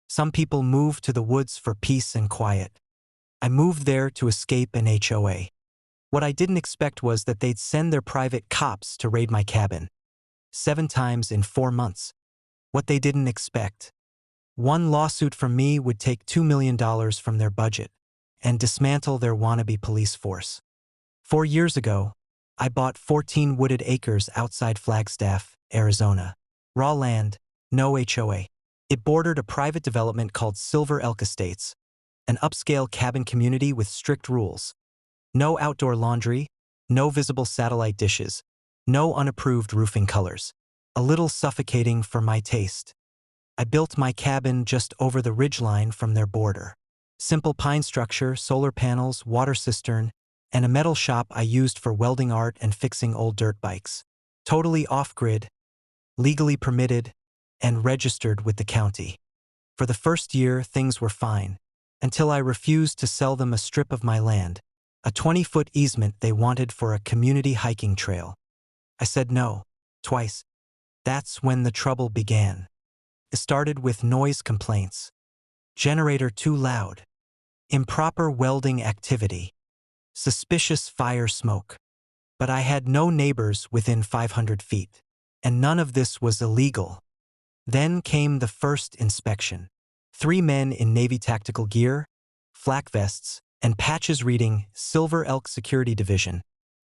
Some people move to the woods for peace and quiet. I moved there to escape an HOA. What I didn't expect was that they'd send their private cops to raid my cabin. 7 times in 4 months. What they didn't expect. One lawsuit from me would take $2 million from their budget and dismantle their wannabe police force. 4 years ago, I bought 14 wooded acres outside Flagstaff, Arizona. Raw land, no HOA. It bordered a private development called Silver Elk Estates, an upscale cabin community with strict rules. No outdoor laundry, no visible satellite dishes, no unapproved roofing colors. A little suffocating for my taste. I built my cabin just over the ridgeline from their border. Simple pine structure, solar panels, water cistern, and a metal shop I used for welding art and fixing old dirt bikes. Totally off-grid, legally permitted, and registered with the county. For the first year, things were fine, until I refused to sell them a strip of my land, a 20-foot easement they wanted for a community hiking trail. I said no, twice. That's when the trouble began. It started with noise complaints. Generator too loud. Improper welding activity. Suspicious fire smoke. But I had no neighbors within 500 feet. And none of this was illegal. Then came the first inspection. 3 men in Navy tactical gear, flak vests, and patches reading Silver Elk Security Division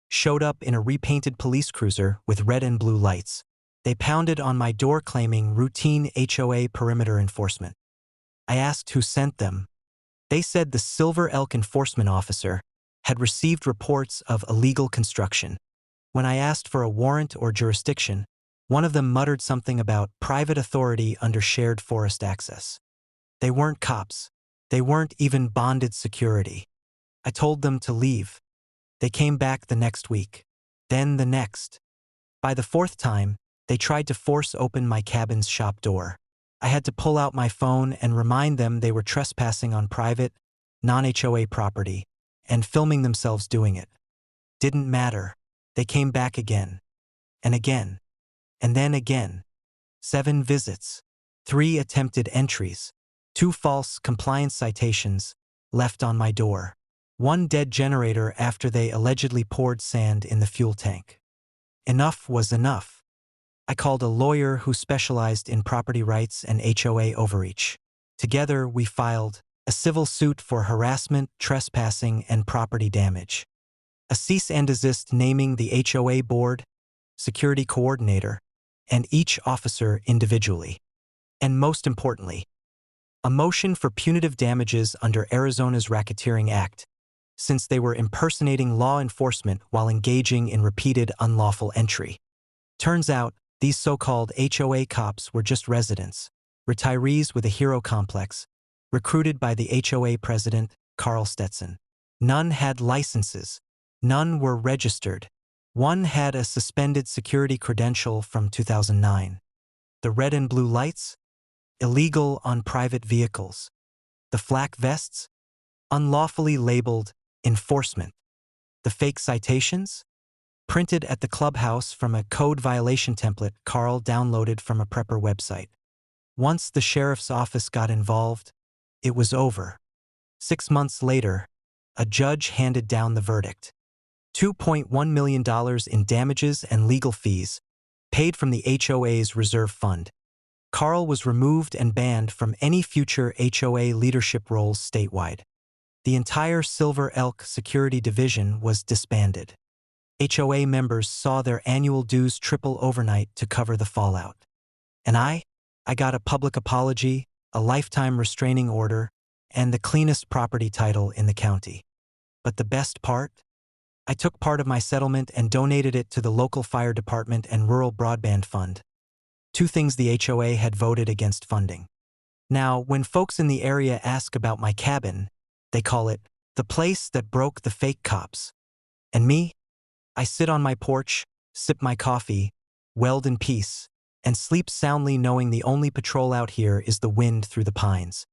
showed up in a repainted police cruiser with red and blue lights. They pounded on my door claiming routine HOA perimeter enforcement. I asked who sent them. They said the Silver Elk enforcement officer had received reports of illegal construction. When I asked for a warrant or jurisdiction, one of them muttered something about private authority under shared forest access. They weren't cops. They weren't even bonded security. I told them to leave. They came back the next week. Then the next. By the 4th time, they tried to force open my cabin's shop door. I had to pull out my phone and remind them they were trespassing on private, non-HOA property and filming themselves doing it. Didn't matter. They came back again. And again. And then again. 7 visits. 3 attempted entries. 2 false compliance citations left on my door. 1 dead generator after they allegedly poured sand in the fuel tank. Enough was enough. I called a lawyer who specialized in property rights and HOA overreach. Together, we filed a civil suit for harassment, trespassing, and property damage. A cease and desist naming the HOA board, security coordinator, and each officer individually. And most importantly, a motion for punitive damages under Arizona's Racketeering Act, since they were impersonating law enforcement while engaging in repeated unlawful entry. Turns out, these so-called HOA cops were just residents, retirees with a hero complex, recruited by the HOA president, Carl Stetson. None had licenses. None were registered. One had a suspended security credential from 2009. The red and blue lights? Illegal on private vehicles. The flak vests? Unlawfully labeled enforcement. The fake citations? Printed at the clubhouse from a code violation template Carl downloaded from a prepper website. Once the sheriff's office got involved, it was over. 6 months later, a judge handed down the verdict. $2.1 million in damages and legal fees, paid from the HOA's reserve fund. Carl was removed and banned from any future HOA leadership roles statewide. The entire Silver Elk Security Division was disbanded. HOA members saw their annual dues triple overnight to cover the fallout. And I got a public apology, a lifetime restraining order, and the cleanest property title in the county. But the best part? I took part of my settlement and donated it to the local fire department and rural broadband fund. 2 things the HOA had voted against funding. Now, when folks in the area ask about my cabin, they call it the place that broke the fake cops. And me? I sit on my porch, sip my coffee, weld in peace, and sleep soundly knowing the only patrol out here is the wind through the pines.